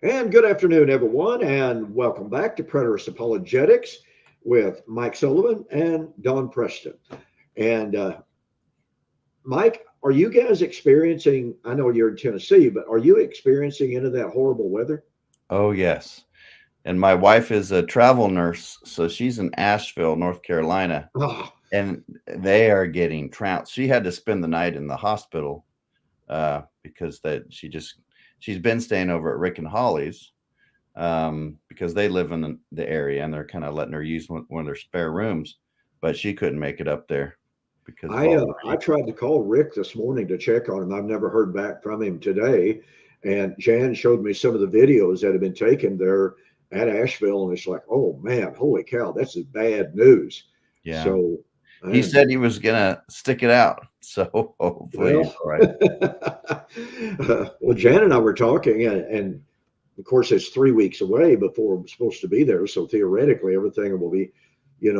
And good afternoon, everyone, and welcome back to Preterist Apologetics with Mike Sullivan and Don Preston. And Mike, are you guys experiencing? I know you're in Tennessee, but are you experiencing any of that horrible weather? Oh, yes. And my wife is a travel nurse, so she's in Asheville, North Carolina, Oh, and they are getting trounced. She had to spend the night in the hospital because she's been staying over at Rick and Holly's because they live in the area and they're kind of letting her use one of their spare rooms, but she couldn't make it up there because of all the I rain. tried to call Rick this morning to check on him. I've never heard back from him today. And Jan showed me some of the videos that have been taken there at Asheville, and it's like, oh man, holy cow, that's bad news. Yeah. So, He man, said he was gonna stick it out, so hopefully he's well, all right. well, Jan and I were talking, and of course, it's 3 weeks away before we're supposed to be there. So theoretically, everything will be,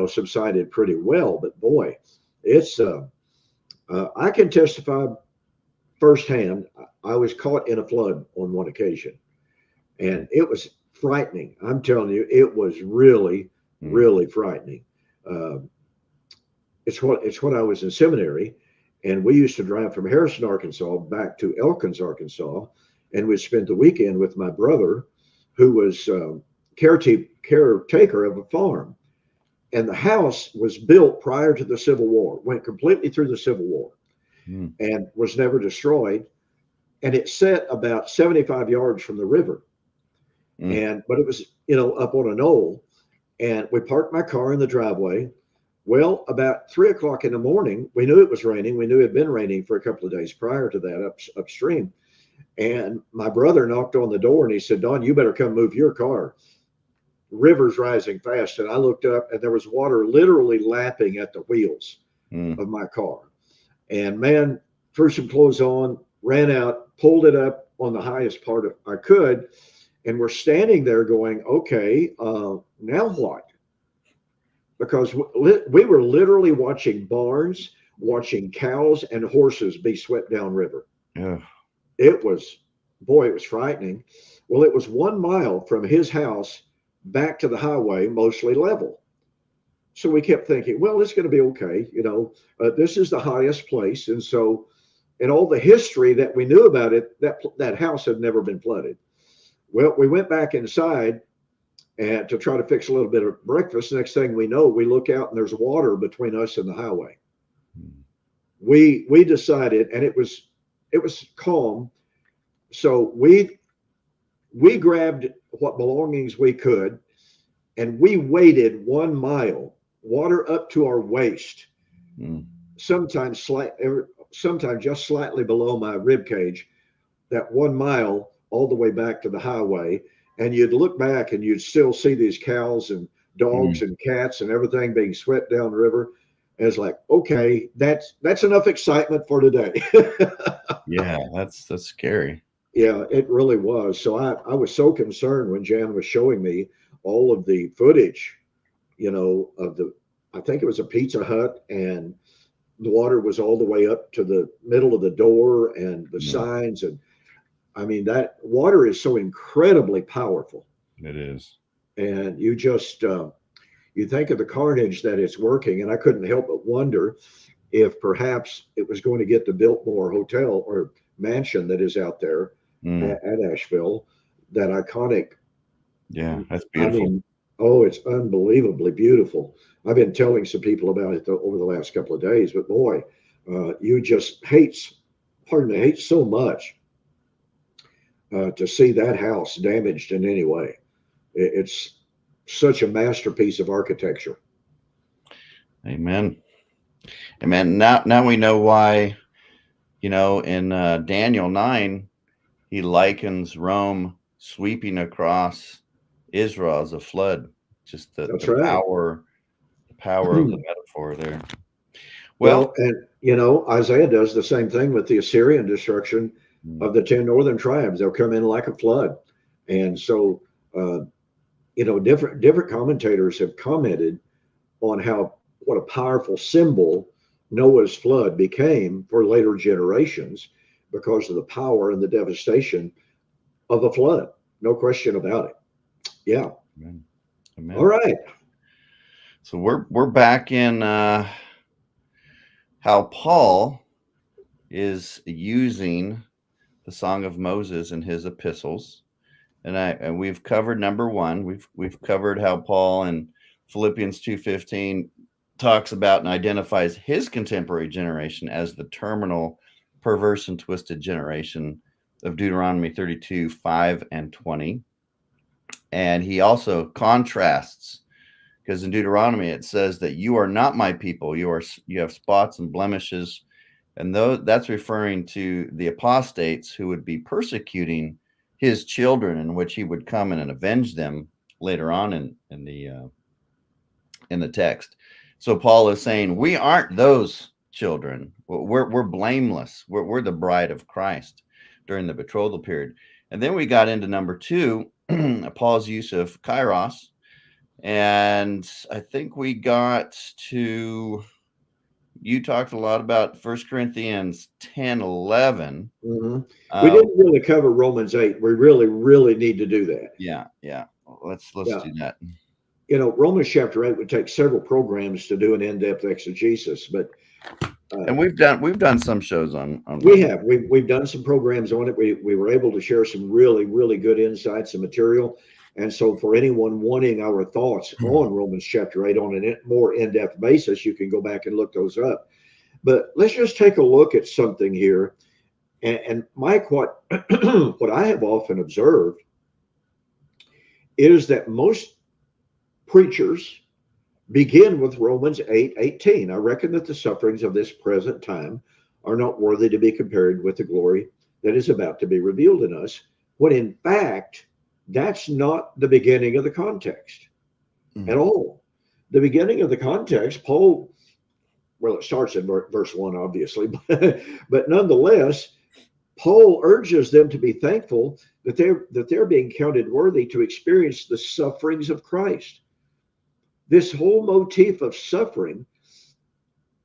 subsided pretty well. But boy, it's I can testify firsthand. I was caught in a flood on one occasion, and it was frightening. I'm telling you, it was really, Mm. really frightening. Uh, it's when I was in seminary, and we used to drive from Harrison, Arkansas, back to Elkins, Arkansas, and we'd spend the weekend with my brother, who was caretaker of a farm. And the house was built prior to the Civil War, went completely through the Civil War, Mm. and was never destroyed. And it set about 75 yards from the river, Mm. and but it was up on a knoll. And we parked my car in the driveway. Well, about 3 o'clock in the morning, we knew it was raining. We knew it had been raining for a couple of days prior to that upstream. And my brother knocked on the door and he said, Don, you better come move your car. River's rising fast. And I looked up and there was water literally lapping at the wheels Mm. of my car. And man, threw some clothes on, ran out, pulled it up on the highest part of I could. And we're standing there going, okay, now what? Because we were literally watching barns, watching cows and horses be swept down river. Ugh. It was, boy, it was frightening. Well, it was 1 mile from his house back to the highway, mostly level. So we kept thinking, well, it's going to be okay. This is the highest place. And so, in all the history that we knew about it, that house had never been flooded. Well, we went back inside and to try to fix a little bit of breakfast. Next thing we know, we look out and there's water between us and the highway. Mm. We decided, and it was calm. So we grabbed what belongings we could, and we waded 1 mile, water up to our waist, Mm. sometimes sometimes just slightly below my rib cage. That 1 mile all the way back to the highway, and you'd look back and you'd still see these cows and dogs Mm. and cats and everything being swept down the river. And it's like, okay, that's enough excitement for today. Yeah, that's scary. Yeah, it really was. So I was so concerned when Jan was showing me all of the footage, of I think it was a Pizza Hut, and the water was all the way up to the middle of the door and the Mm. signs. And I mean, that water is so incredibly powerful. It is. And you think of the carnage that it's working. And I couldn't help but wonder if perhaps it was going to get the Biltmore Hotel or mansion that is out there Mm. at Asheville, that iconic. Yeah, that's I beautiful. mean, oh, it's unbelievably beautiful. I've been telling some people about it over the last couple of days, but boy, you just hate so much to see that house damaged in any way. It's such a masterpiece of architecture. Amen. Amen. Now we know why, in Daniel 9, he likens Rome sweeping across Israel as a flood. Just the, That's the right. power of the metaphor there. Well, Well, and Isaiah does the same thing with the Assyrian destruction mm, of the 10 northern tribes. They'll come in like a flood. And so, uh, different commentators have commented on how what a powerful symbol Noah's flood became for later generations because of the power and the devastation of a flood. No question about it. Yeah. Amen. All Amen. right. So we're back in how Paul is using the Song of Moses in his epistles, and we've covered number one. We've covered how Paul in Philippians 2:15 talks about and identifies his contemporary generation as the terminal, perverse, and twisted generation of Deuteronomy 32:5 and 20. And he also contrasts, because in Deuteronomy it says that you are not my people, you have spots and blemishes, and that's referring to the apostates who would be persecuting his children, in which he would come in and avenge them later on in the text. So Paul is saying we aren't those children. We're blameless. We're the bride of Christ during the betrothal period. And then we got into number two, Paul's use of kairos. And I think we got to, you talked a lot about 1 Corinthians 10:11. Mm-hmm. We didn't really cover Romans 8. We really need to do that. Yeah. Let's Yeah. do that. You know, Romans chapter 8 would take several programs to do an in-depth exegesis, but And we've done some shows on we have. We've done some programs on it. We were able to share some really good insights and material. And so for anyone wanting our thoughts on Romans chapter 8 on a more in-depth basis, you can go back and look those up. But let's just take a look at something here. And Mike, what what I have often observed is that most preachers begin with Romans 8:18. I reckon that the sufferings of this present time are not worthy to be compared with the glory that is about to be revealed in us, when in fact, that's not the beginning of the context at all. The beginning of the context, Paul, well, it starts in verse 1, obviously, but nonetheless, Paul urges them to be thankful that they're being counted worthy to experience the sufferings of Christ. This whole motif of suffering,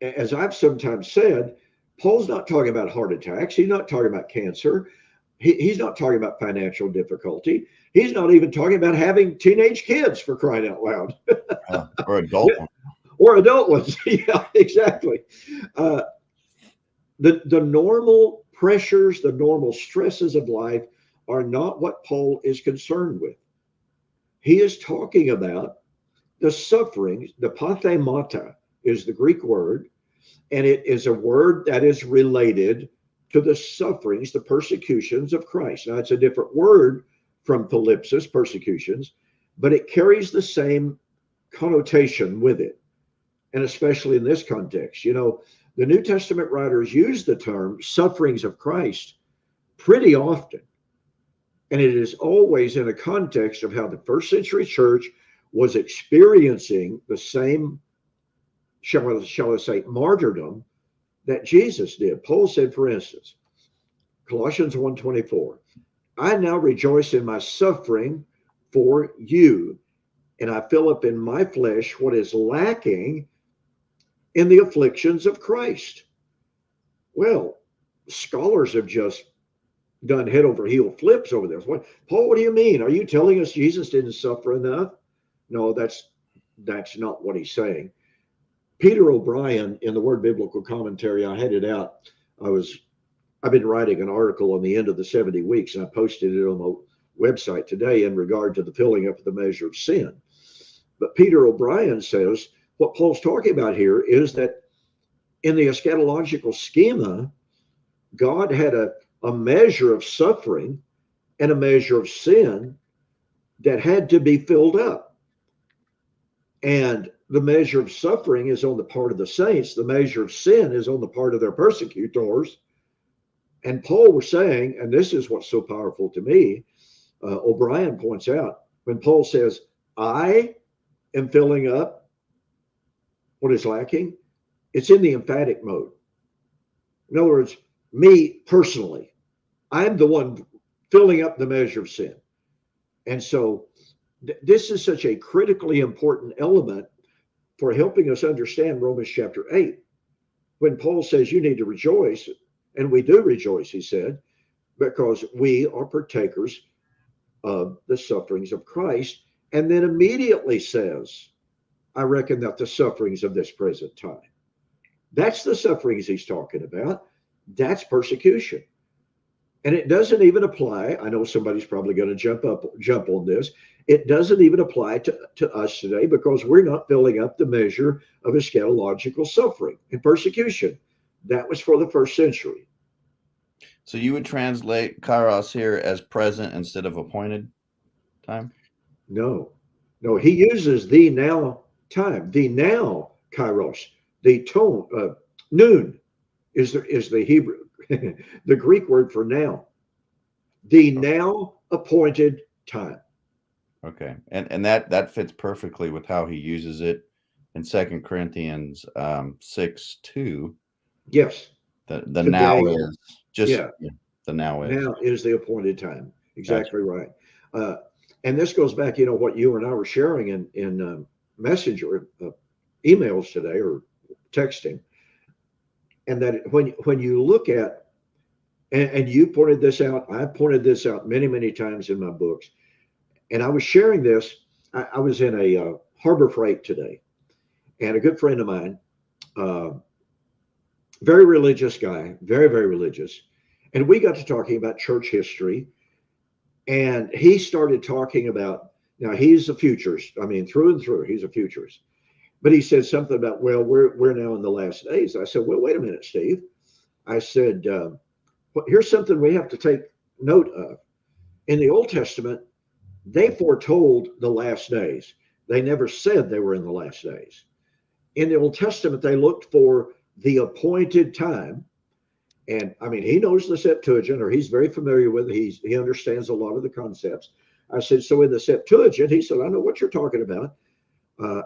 as I've sometimes said, Paul's not talking about heart attacks. He's not talking about cancer. He's not talking about financial difficulty. He's not even talking about having teenage kids, for crying out loud. Or adult ones. Or adult ones. Yeah, exactly. The normal pressures, the normal stresses of life are not what Paul is concerned with. He is talking about the sufferings. The pathemata is the Greek word, and it is a word that is related to the sufferings, the persecutions of Christ. Now, it's a different word from thalipsis, persecutions, but it carries the same connotation with it. And especially in this context, you know, the New Testament writers use the term sufferings of Christ pretty often. And it is always in a context of how the first century church was experiencing the same, shall I say, martyrdom that Jesus did. Paul said, for instance, Colossians 1:24, I now rejoice in my suffering for you, and I fill up in my flesh what is lacking in the afflictions of Christ. Well, scholars have just done head over heel flips over this. What, Paul, what do you mean? Are you telling us Jesus didn't suffer enough? No, that's not what he's saying. Peter O'Brien, in the Word Biblical Commentary, I had it out. I've been writing an article on the end of the 70 weeks, and I posted it on my website today in regard to the filling up of the measure of sin. But Peter O'Brien says what Paul's talking about here is that in the eschatological schema, God had a measure of suffering and a measure of sin that had to be filled up. And the measure of suffering is on the part of the saints. The measure of sin is on the part of their persecutors. And Paul was saying, and this is what's so powerful to me, O'Brien points out, when Paul says, I am filling up what is lacking, it's in the emphatic mode. In other words, me personally, I'm the one filling up the measure of sin. And so this is such a critically important element for helping us understand Romans chapter 8. When Paul says you need to rejoice, and we do rejoice, he said, because we are partakers of the sufferings of Christ, and then immediately says, I reckon that the sufferings of this present time. That's the sufferings he's talking about. That's persecution. And it doesn't even apply. I know somebody's probably going to jump on this. It doesn't even apply to us today because we're not filling up the measure of eschatological suffering and persecution. That was for the first century. So you would translate kairos here as present instead of appointed time? No, no, he uses the now time, the now kairos, the tone, noon is the Hebrew, the Greek word for now, the now appointed time. Okay, and that fits perfectly with how he uses it in 2 Corinthians 6:2. Yes, The today, now is just yeah, the now is. now is the appointed time. Gotcha. Exactly right. And this goes back, what you and I were sharing in messenger emails today or texting, and that when you look at and you pointed this out, I pointed this out many times in my books, and I was sharing this. I was in a Harbor Freight today, and a good friend of mine, uh, very religious guy, very religious, and we got to talking about church history. And he started talking about, now he's a futurist. I mean, through and through, he's a futurist. But he said something about, well, we're now in the last days. I said, well, wait a minute, Steve. I said, here's something we have to take note of. In the Old Testament, they foretold the last days. They never said they were in the last days. In the Old Testament, they looked for the appointed time. And I mean, he knows the Septuagint, or he's very familiar with it. He understands a lot of the concepts. I said, so in the Septuagint, he said, I know what you're talking about.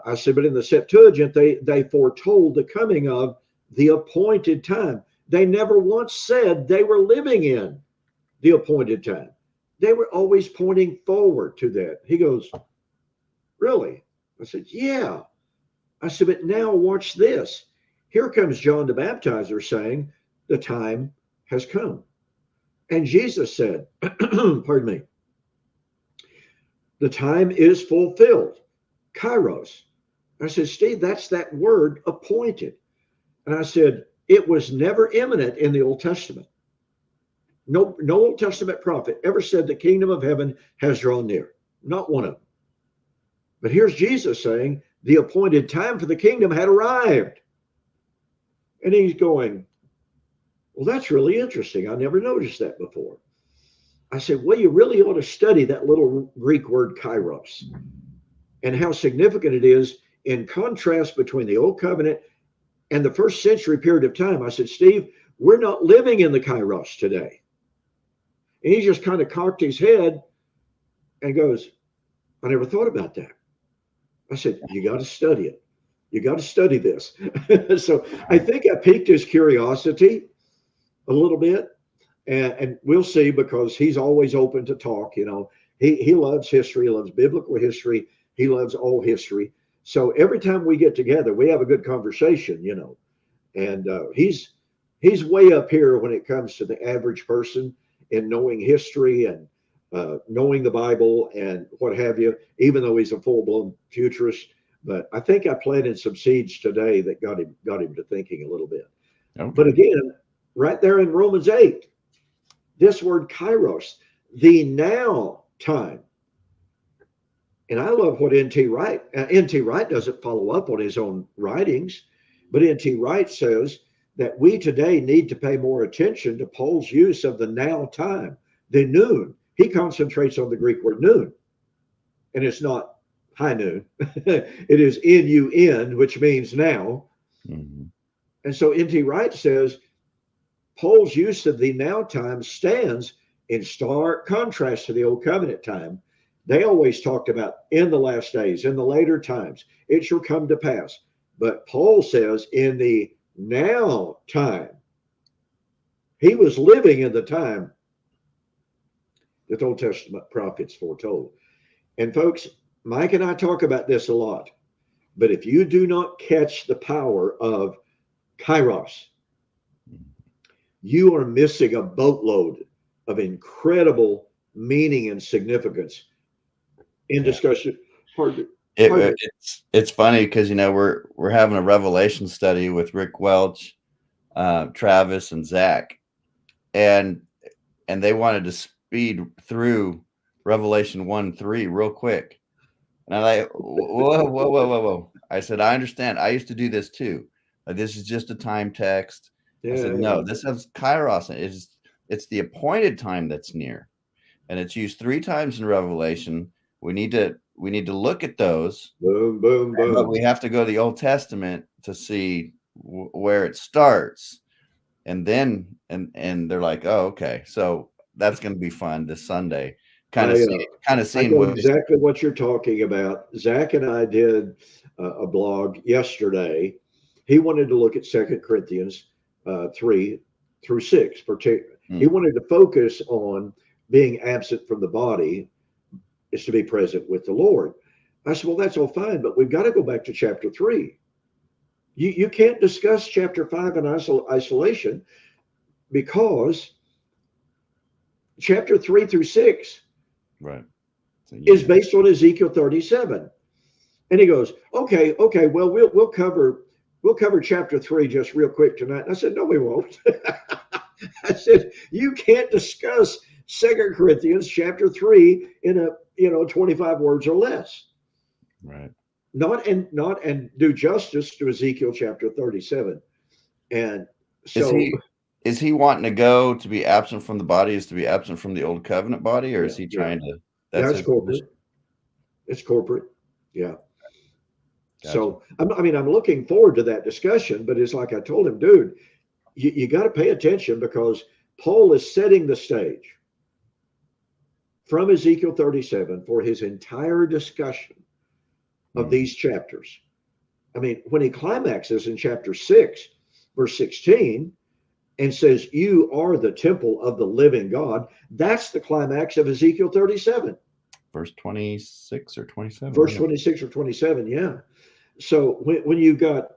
I said, but in the Septuagint, they foretold the coming of the appointed time. They never once said they were living in the appointed time. They were always pointing forward to that. He goes, really? I said, yeah. I said, but now watch this. Here comes John the Baptizer saying, the time has come. And Jesus said, pardon me, the time is fulfilled. Kairos. I said, Steve, that's that word appointed. And I said, it was never imminent in the Old Testament. No Old Testament prophet ever said the kingdom of heaven has drawn near. Not one of them. But here's Jesus saying the appointed time for the kingdom had arrived. And he's going, well, that's really interesting. I never noticed that before. I said, well, you really ought to study that little Greek word kairos and how significant it is in contrast between the Old Covenant and the first century period of time. I said, Steve, we're not living in the kairos today. And he just kind of cocked his head and goes, I never thought about that. I said, you got to study it. You got to study this. So I think I piqued his curiosity a little bit. And we'll see, because he's always open to talk. He loves history, he loves biblical history. He loves all history. So every time we get together, we have a good conversation, and he's way up here when it comes to the average person in knowing history and knowing the Bible and what have you, even though he's a full-blown futurist. But I think I planted some seeds today that got him to thinking a little bit. Okay. But again, right there in Romans 8, this word kairos, the now time. And I love what N.T. Wright. N.T. Wright doesn't follow up on his own writings, but N.T. Wright says that we today need to pay more attention to Paul's use of the now time, the noon. He concentrates on the Greek word noon, and it's not high noon. It is N-U-N, which means now. Mm-hmm. And so N.T. Wright says Paul's use of the now time stands in stark contrast to the Old Covenant time. They always talked about in the last days, in the later times, it shall come to pass. But Paul says in the now time, he was living in the time that the Old Testament prophets foretold. And folks, Mike and I talk about this a lot. But if you do not catch the power of kairos, you are missing a boatload of incredible meaning and significance in discussion. Pardon, pardon. It's funny because we're having a Revelation study with Rick Welch, Travis, and Zach, and they wanted to speed through Revelation 1:3 real quick, and I'm like, whoa. I said, I understand. I used to do this too. This is just a time text. I said, no, this has kairos. It's the appointed time that's near, and it's used 3 times in Revelation. We need to look at those. Boom, boom, boom. But we have to go to the Old Testament to see where it starts, and then and they're like, oh, okay, so that's going to be fun this Sunday. Kind of seeing I know exactly what you're talking about. Zach and I did a blog yesterday. He wanted to look at 2 Corinthians 3 through 6. He wanted to focus on being absent from the body is to be present with the Lord. I said, well, that's all fine, but we've got to go back to chapter 3. You can't discuss chapter 5 in isolation, because chapter 3 through 6 is based on Ezekiel 37. And he goes, okay, well, we'll cover chapter 3 just real quick tonight. And I said, no, we won't. I said, you can't discuss 2 Corinthians chapter 3 in a 25 words or less. Right. Not and do justice to Ezekiel chapter 37. And so is he wanting to go to be absent from the body is to be absent from the old covenant body, or is he trying to? That's corporate. It's corporate. Yeah. Gotcha. So I'm looking forward to that discussion, but it's like I told him, dude, you got to pay attention, because Paul is setting the stage from Ezekiel 37 for his entire discussion of these chapters. I mean, when he climaxes in chapter 6, verse 16, and says, you are the temple of the living God, that's the climax of Ezekiel 37. Verse 26 or 27. Verse 26 or 27, yeah. So when you got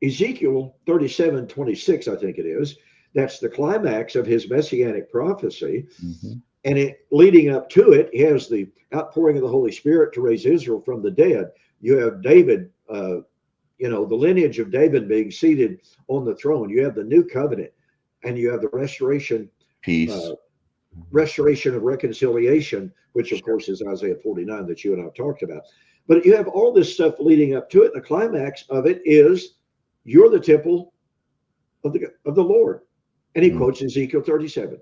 Ezekiel 37, 26, I think it is, that's the climax of his messianic prophecy. Mm-hmm. And leading up to it, he has the outpouring of the Holy Spirit to raise Israel from the dead. You have David, the lineage of David being seated on the throne. You have the new covenant, and you have the restoration, peace, restoration of reconciliation, which of course is Isaiah 49 that you and I talked about. But you have all this stuff leading up to it. The climax of it is, you're the temple of the Lord. And he quotes Ezekiel 37.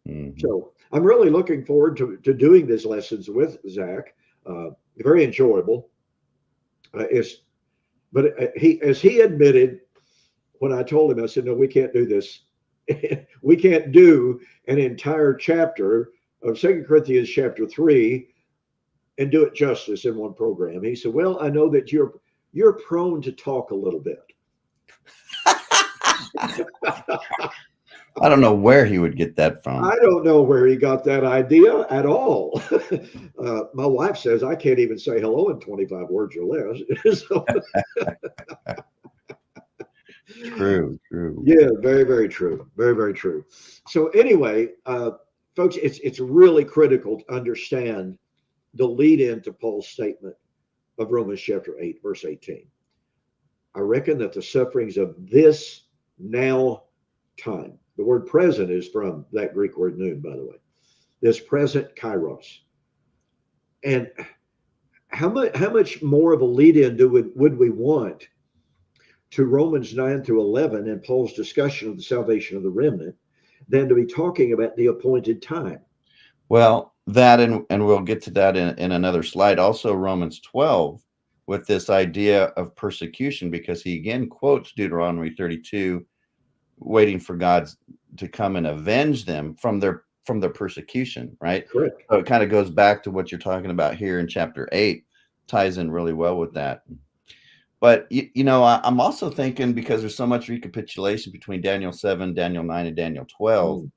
Mm-hmm. So I'm really looking forward to doing these lessons with Zach. Very enjoyable. As he admitted when I told him, I said, no, we can't do this. We can't do an entire chapter of 2 Corinthians chapter 3 and do it justice in one program. He said, well, I know that you're prone to talk a little bit. I don't know where he would get that from. I don't know where he got that idea at all. My wife says I can't even say hello in 25 words or less. So, True. Yeah, very, very true. Very, very true. So anyway, folks, it's really critical to understand the lead in to Paul's statement of Romans chapter 8, verse 18. I reckon that the sufferings of this now time, the word present is from that Greek word noon, by the way, this present kairos. And how much more of a lead in would we want to Romans 9 through 11 and Paul's discussion of the salvation of the remnant than to be talking about the appointed time? Well, that, and we'll get to that in another slide. Also, Romans 12, with this idea of persecution, because he again quotes Deuteronomy 32, waiting for God to come and avenge them from their persecution, right? Correct. So it kind of goes back to what you're talking about here in chapter 8, ties in really well with that. But, I'm also thinking, because there's so much recapitulation between Daniel 7, Daniel 9, and Daniel 12,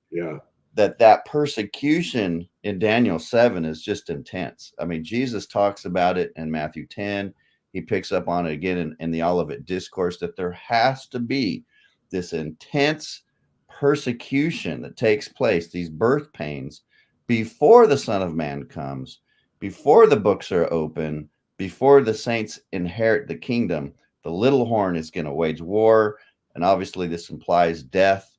that persecution in Daniel 7 is just intense. I mean, Jesus talks about it in Matthew 10. He picks up on it again in the Olivet Discourse, that there has to be this intense persecution that takes place, these birth pains, before the Son of Man comes, before the books are open, before the saints inherit the kingdom, the little horn is going to wage war. And obviously this implies death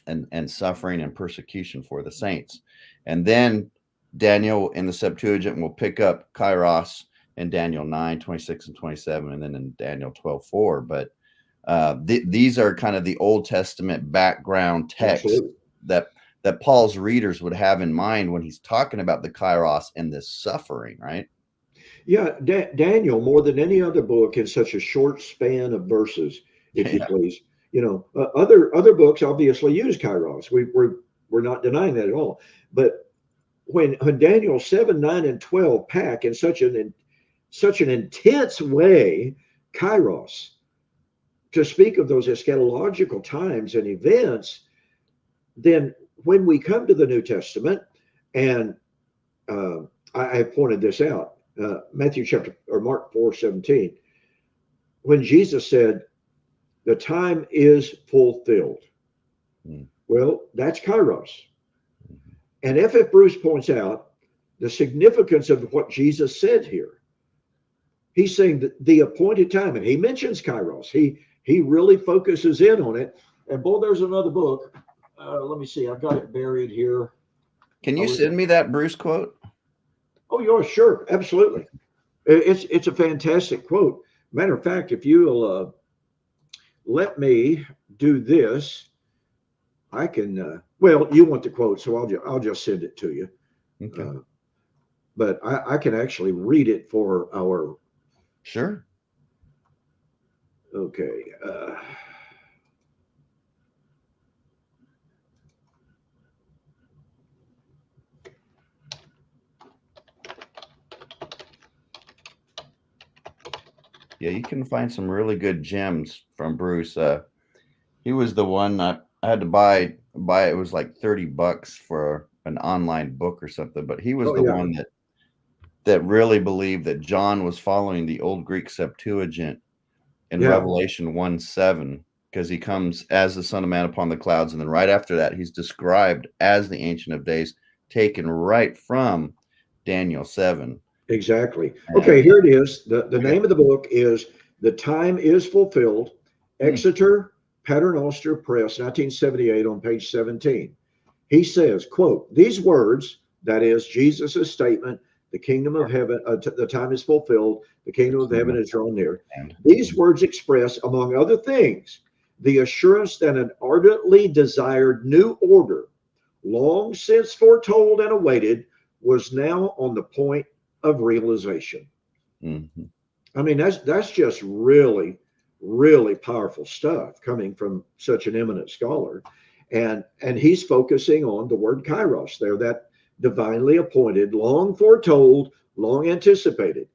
and suffering and persecution for the saints. And then Daniel in the Septuagint will pick up kairos in Daniel 9:26 and 27, and then in Daniel 12:4. But these are kind of the Old Testament background texts that Paul's readers would have in mind when he's talking about the kairos and this suffering, right? Yeah, Daniel, more than any other book, in such a short span of verses, if you please. Other books obviously use kairos. We're not denying that at all. But when Daniel 7, 9, and 12 pack in such an intense way kairos to speak of those eschatological times and events, then when we come to the New Testament, and I have pointed this out, Mark 4:17, when Jesus said, "The time is fulfilled." Well, that's kairos. And F.F. Bruce points out the significance of what Jesus said here. He's saying that the appointed time, and he mentions kairos. He really focuses in on it. And boy, there's another book. Let me see. I've got it buried here. Can you send me that Bruce quote? Oh, yeah, sure. Absolutely. It's a fantastic quote. Matter of fact, if you'll let me do this, I can, well, you want the quote, so I'll just send it to you. Okay. But I can actually read it for our. Sure. Okay. Yeah, you can find some really good gems from Bruce. He was the one I had to buy. It was like $30 for an online book or something. But he was one that really believed that John was following the old Greek Septuagint in Revelation 1:7, because he comes as the Son of Man upon the clouds, and then right after that, he's described as the Ancient of Days, taken right from Daniel 7. Exactly. Okay, here it is. The name of the book is "The Time is Fulfilled," Exeter Paternoster Press, 1978, on page 17. He says, quote, "These words," that is Jesus' statement, "the kingdom of heaven, the time is fulfilled, the kingdom of heaven is drawn near." These words express, among other things, the assurance that an ardently desired new order, long since foretold and awaited, was now on the point of realization. I mean, that's just really, really powerful stuff coming from such an eminent scholar. And he's focusing on the word kairos there, that divinely appointed, long foretold, long anticipated.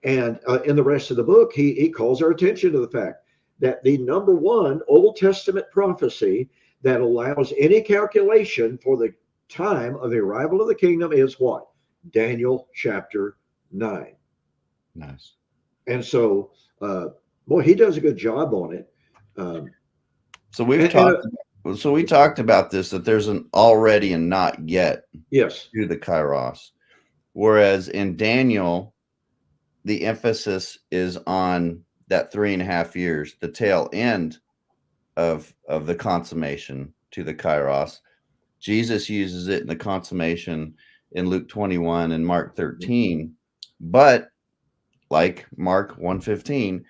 And in the rest of the book, he calls our attention to the fact that the number one Old Testament prophecy that allows any calculation for the time of the arrival of the kingdom is what? Daniel chapter 9. Nice. And so, boy, he does a good job on it. So we talked about this, that there's an already and not yet. Yes. To the kairos. Whereas in Daniel, the emphasis is on that 3.5 years, the tail end of the consummation to the kairos. Jesus uses it in the consummation in Luke 21 and Mark 13, but like Mark 1:15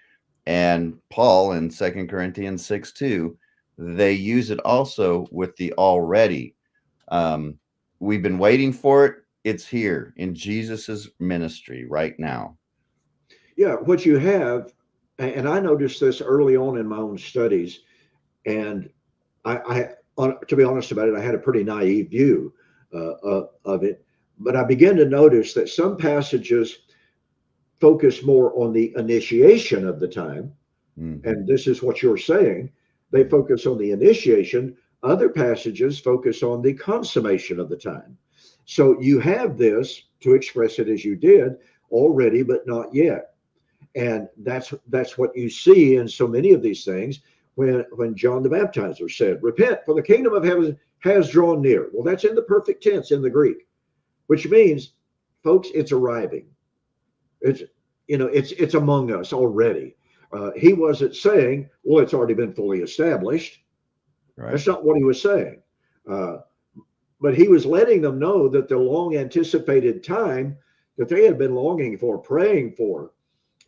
and Paul in 2 Corinthians 6:2, they use it also with the already. We've been waiting for it. It's here in Jesus's ministry right now. Yeah, what you have, and I noticed this early on in my own studies, and I to be honest about it, I had a pretty naive view of it. But I began to notice that some passages focus more on the initiation of the time. And this is what you're saying. They focus on the initiation. Other passages focus on the consummation of the time. So you have this, to express it as you did, already, but not yet. And that's what you see in so many of these things. When John the Baptizer said, "Repent, for the kingdom of heaven has drawn near." Well, that's in the perfect tense in the Greek. which means, folks, it's arriving. It's, it's among us already. He wasn't saying, well, it's already been fully established. Right. That's not what he was saying. But he was letting them know that the long anticipated time that they had been longing for, praying for,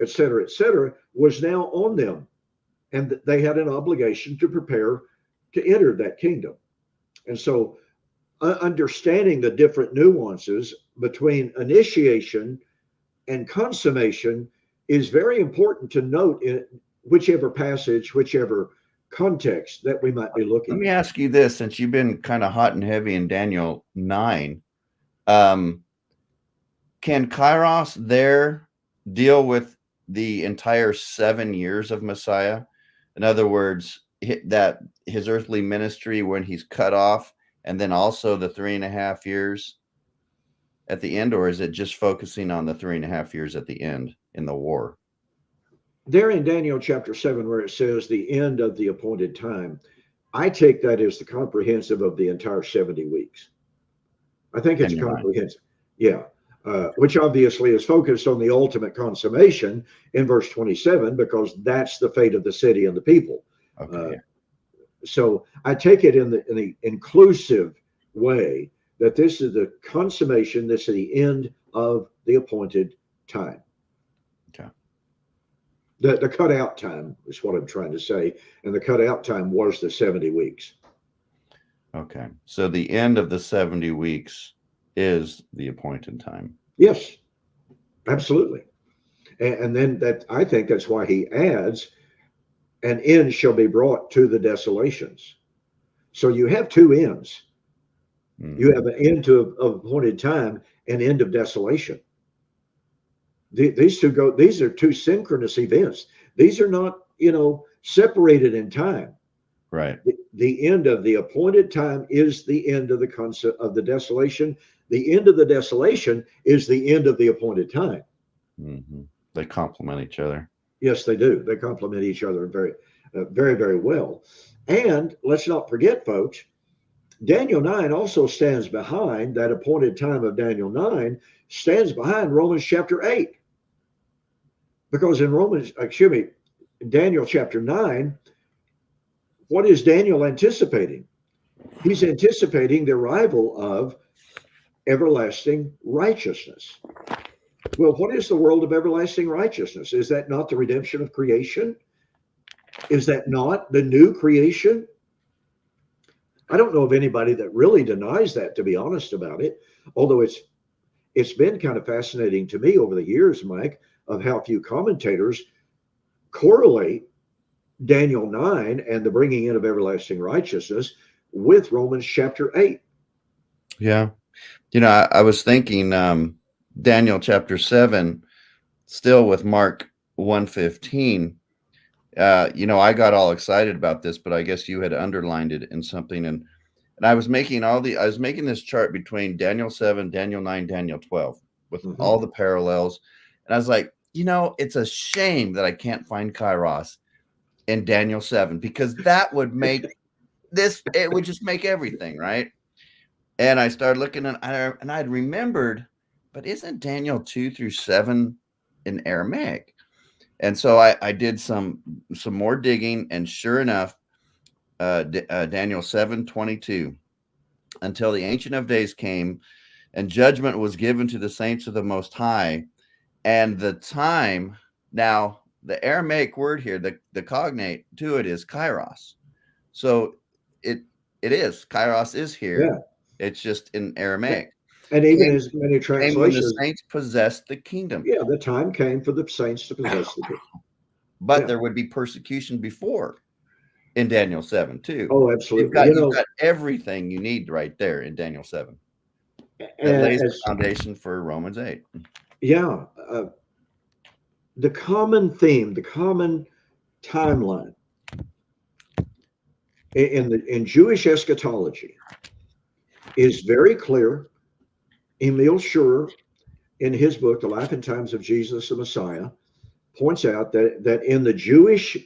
et cetera, was now on them. And that they had an obligation to prepare to enter that kingdom. And so understanding the different nuances between initiation and consummation is very important to note in whichever passage, whichever context that we might be looking Let me at. ask you this, since you've been kind of hot and heavy in Daniel 9, can kairos there deal with the entire 7 years of Messiah? In other words, that his earthly ministry when he's cut off, and then also the 3.5 years at the end, or is it just focusing on the 3.5 years at the end in the war? There in Daniel chapter 7, where it says the end of the appointed time, I take that as the comprehensive of the entire 70 weeks. I think it's comprehensive. Yeah. Which obviously is focused on the ultimate consummation in verse 27, because that's the fate of the city and the people. Okay. So I take it in the inclusive way that this is the consummation, this is the end of the appointed time. Okay. The cutout time is what I'm trying to say. And the cutout time was the 70 weeks. Okay. So the end of the 70 weeks is the appointed time. Yes, absolutely. And then that, I think that's why he adds, an end shall be brought to the desolations. So you have two ends. Mm-hmm. You have an end to appointed time and end of desolation. These are two synchronous events. These are not, separated in time. Right. The end of the appointed time is the end of the concept of the desolation. The end of the desolation is the end of the appointed time. Mm-hmm. They complement each other. Yes, they do. They complement each other very, very, very well. And let's not forget, folks, Daniel 9 also stands behind that appointed time of Daniel 9, stands behind Romans chapter 8. Because in Daniel chapter 9, what is Daniel anticipating? He's anticipating the arrival of everlasting righteousness. Well, what is the world of everlasting righteousness? Is that not the redemption of creation? Is that not the new creation? I don't know of anybody that really denies that, to be honest about it, although it's been kind of fascinating to me over the years, Mike, of how few commentators correlate Daniel 9 and the bringing in of everlasting righteousness with Romans chapter 8. Yeah. I was thinking Daniel chapter 7, still with Mark 1:15. I got all excited about this, but I guess you had underlined it in something. And I was making this chart between Daniel 7, Daniel 9, Daniel 12 with all the parallels. And I was like, it's a shame that I can't find kairos in Daniel 7, because that would make it would just make everything right. And I started looking and I'd remembered, but isn't Daniel 2 through 7 in Aramaic? And so I did some more digging, and sure enough, Daniel 7:22, until the Ancient of Days came, and judgment was given to the saints of the Most High, and the time. Now, the Aramaic word here, the cognate to it is kairos. So it is kairos is here. Yeah. It's just in Aramaic. And even as many translations, when the saints possessed the kingdom. Yeah, the time came for the saints to possess the kingdom. But there would be persecution before in Daniel 7 too. Oh, absolutely. You've got everything you need right there in Daniel 7. That lays the foundation for Romans 8. Yeah. The common theme, the common timeline in Jewish eschatology is very clear. Emil Schur, in his book, The Life and Times of Jesus the Messiah, points out that in the Jewish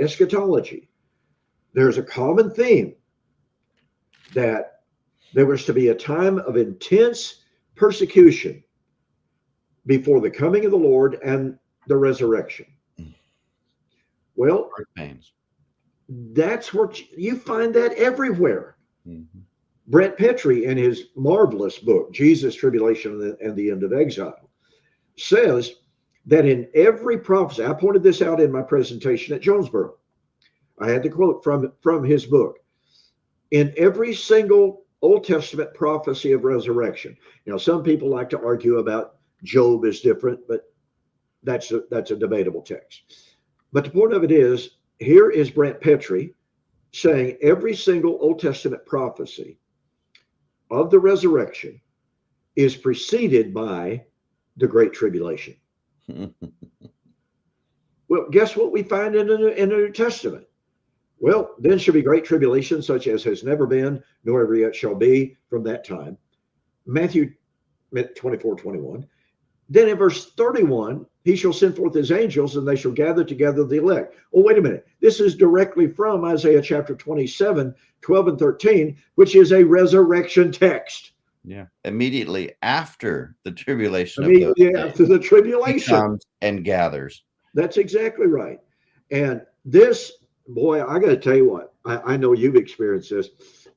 eschatology, there's a common theme that there was to be a time of intense persecution before the coming of the Lord and the resurrection. Well, Birth pains. that's where you find that everywhere. Mm-hmm. Brent Petrie, in his marvelous book, Jesus, Tribulation, and the End of Exile, says that in every prophecy, I pointed this out in my presentation at Jonesboro. I had the quote from his book. In every single Old Testament prophecy of resurrection. Now, some people like to argue about Job is different, but that's a debatable text. But the point of it is, here is Brent Petrie saying every single Old Testament prophecy of the resurrection is preceded by the Great Tribulation. Well, guess what we find in the New Testament? Well, then shall be great tribulation, such as has never been, nor ever yet shall be from that time. Matthew 24:21. Then in verse 31, he shall send forth his angels, and they shall gather together the elect. Oh, wait a minute. This is directly from Isaiah chapter 27, 12 and 13, which is a resurrection text. Yeah. Immediately after the tribulation after the tribulation. He comes and gathers. That's exactly right. And this, boy, I got to tell you what, I know you've experienced this,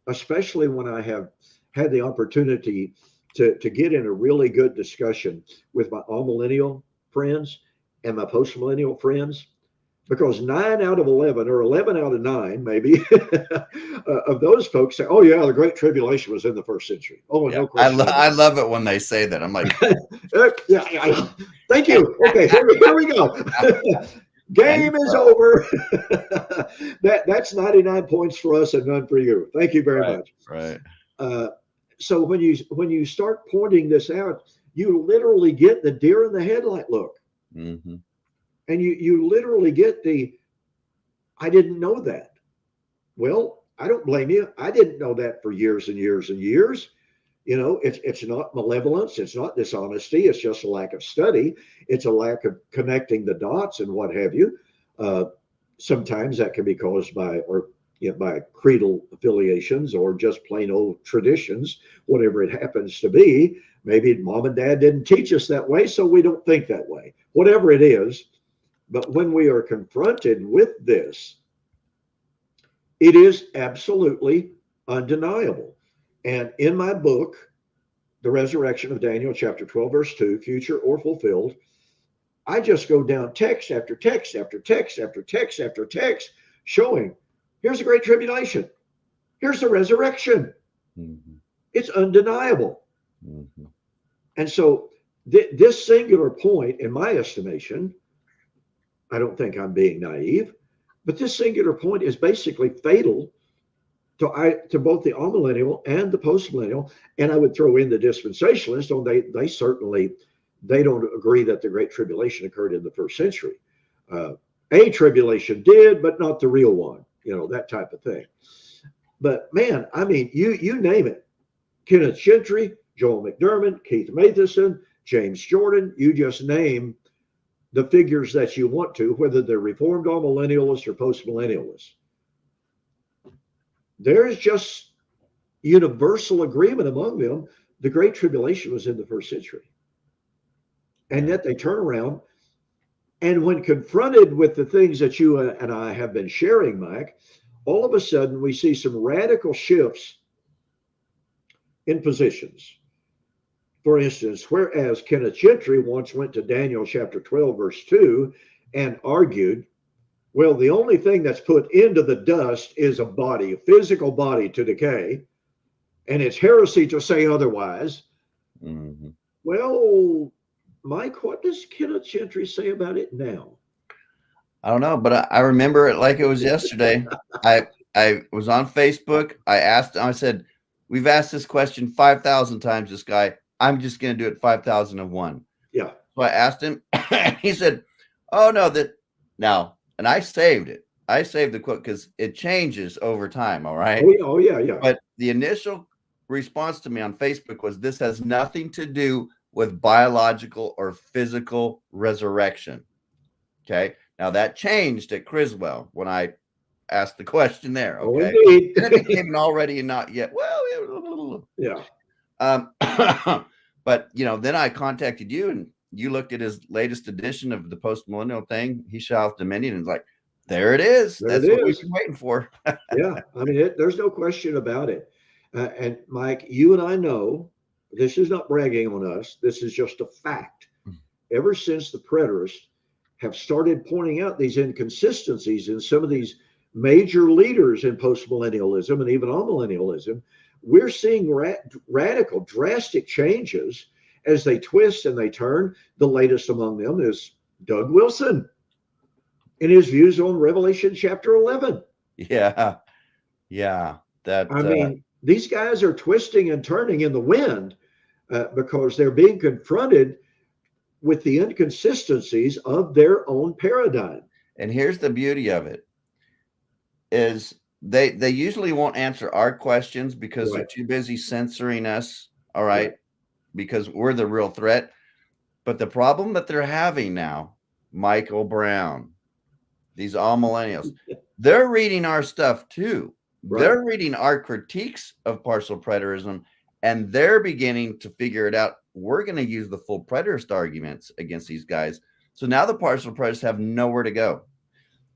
especially when I have had the opportunity to get in a really good discussion with my all-millennial friends and my post-millennial friends, because 9 out of 11 or 11 out of 9 maybe of those folks say, oh yeah, the Great Tribulation was in the first century. Oh, yeah. No question. I love it when they say that. I'm like, yeah. Thank you. Okay, here we go. Game is over. That's 99 points for us and none for you. Thank you very much. Right. So when you start pointing this out, you literally get the deer in the headlight look. Mm-hmm. And you literally get I didn't know that. Well, I don't blame you. I didn't know that for years and years and years. You know, it's not malevolence. It's not dishonesty. It's just a lack of study. It's a lack of connecting the dots and what have you. Sometimes that can be caused by creedal affiliations or just plain old traditions, whatever it happens to be. Maybe mom and dad didn't teach us that way, so we don't think that way. Whatever it is. But when we are confronted with this, it is absolutely undeniable. And in my book, The Resurrection of Daniel, chapter 12, verse 2, future or fulfilled, I just go down text after text after text after text after text, showing here's the Great Tribulation. Here's the resurrection. Mm-hmm. It's undeniable. Mm-hmm. And so this singular point, in my estimation, I don't think I'm being naive, but this singular point is basically fatal to both the amillennial and the postmillennial. And I would throw in the dispensationalists, they don't agree that the Great Tribulation occurred in the first century. A tribulation did, but not the real one, that type of thing. But man, I mean, you name it. Kenneth Gentry, Joel McDermott, Keith Matheson, James Jordan, you just name the figures that you want to, whether they're Reformed amillennialists or postmillennialists. There is just universal agreement among them. The Great Tribulation was in the first century. And yet they turn around, and when confronted with the things that you and I have been sharing, Mike, all of a sudden we see some radical shifts in positions. For instance, whereas Kenneth Gentry once went to Daniel chapter 12, verse 2, and argued, well, the only thing that's put into the dust is a physical body to decay, and it's heresy to say otherwise. Mm-hmm. Well, Mike, what does Kenneth Gentry say about it now? I don't know, but I remember it like it was yesterday. I was on Facebook. I said, we've asked this question 5,000 times, this guy. I'm just going to do it 5,001. Yeah. So I asked him, and he said, oh, no, now, and I saved it. I saved the quote because it changes over time. All right. Oh, yeah. But the initial response to me on Facebook was, this has nothing to do with biological or physical resurrection. Okay. Now that changed at Criswell when I asked the question there. Okay. Oh, indeed. And it became an already and not yet. Well, yeah. But But then I contacted you, and you looked at his latest edition of the post-millennial thing. He shall have dominion, and it's like, there it is. There That's it what we've is. been waiting for. Yeah, I mean, there's no question about it. And Mike, you and I know this is not bragging on us. This is just a fact. Ever since the preterists have started pointing out these inconsistencies in some of these major leaders in postmillennialism and even amillennialism, we're seeing radical, drastic changes as they twist and they turn. The latest among them is Doug Wilson in his views on Revelation chapter 11. Yeah. That I mean, these guys are twisting and turning in the wind because they're being confronted with the inconsistencies of their own paradigm. and here's the beauty of it is they usually won't answer our questions because they're Right. too busy censoring us. All right. Right. Because we're the real threat. But the problem that they're having now, Michael Brown, these all millennials, they're reading our stuff too. Right. They're reading our critiques of partial preterism, and they're beginning to figure it out. We're going to use the full preterist arguments against these guys. So now the partial preterists have nowhere to go.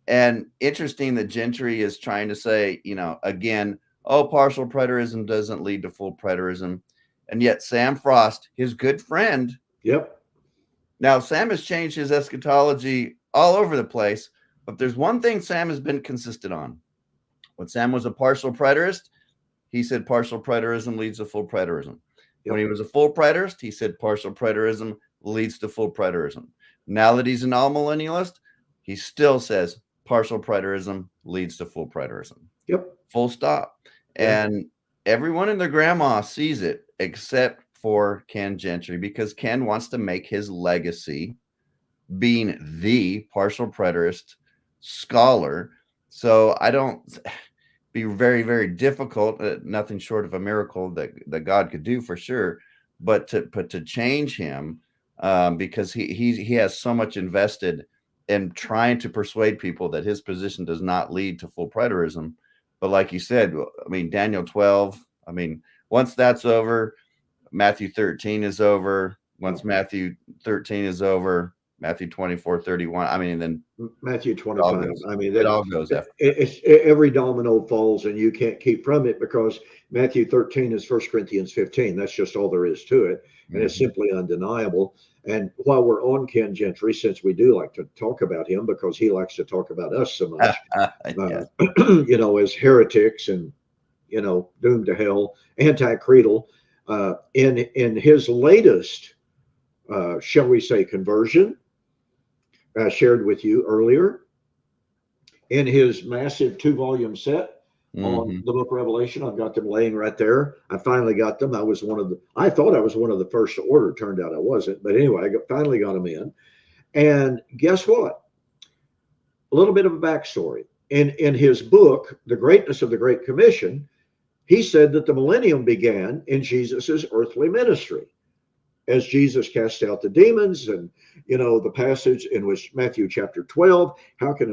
And interesting that Gentry is trying to say, again, partial preterism doesn't lead to full preterism. And yet Sam Frost, his good friend. Yep. Now, Sam has changed his eschatology all over the place, but there's one thing Sam has been consistent on. When Sam was a partial preterist, he said partial preterism leads to full preterism. Yep. When he was a full preterist, he said partial preterism leads to full preterism. Now that he's an all-millennialist, he still says partial preterism leads to full preterism. Yep. Full stop. Yep. And everyone and their grandma sees it except for Ken Gentry, because Ken wants to make his legacy being the partial preterist scholar. So I don't be very, very difficult, nothing short of a miracle that God could do for sure, but to change him because he has so much invested in trying to persuade people that his position does not lead to full preterism. But like you said, I mean, Daniel 12, I mean, once that's over, Matthew 13 is over. Once Matthew 13 is over, Matthew 24, 31. I mean, then Matthew 25. I mean, it all goes after. Every domino falls and you can't keep from it because Matthew 13 is 1 Corinthians 15. That's just all there is to it. And it's simply undeniable. And while we're on Ken Gentry, since we do like to talk about him because he likes to talk about us so much, as heretics and, doomed to hell, anti-creedal, in his latest, shall we say, conversion, shared with you earlier, in his massive 2-volume set on the book of Revelation. I've got them laying right there. I finally got them. I thought I was one of the first to order. Turned out I wasn't. But anyway, finally got them in. And guess what? A little bit of a backstory. In his book, The Greatness of the Great Commission, he said that the millennium began in Jesus's earthly ministry, as Jesus cast out the demons, and the passage in which Matthew chapter 12, how can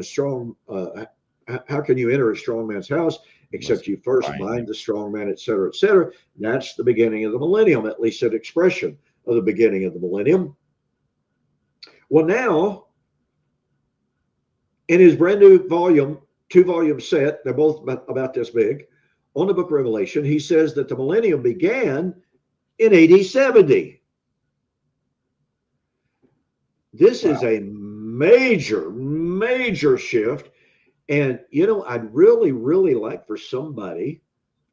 you enter a strong man's house except you first bind the strong man, et cetera, et cetera. That's the beginning of the millennium, at least an expression of the beginning of the millennium. Well, now in his brand new 2-volume set, they're both about this big, on the book of Revelation, he says that the millennium began in AD 70. This is a major, major shift. And, I'd really, really like for somebody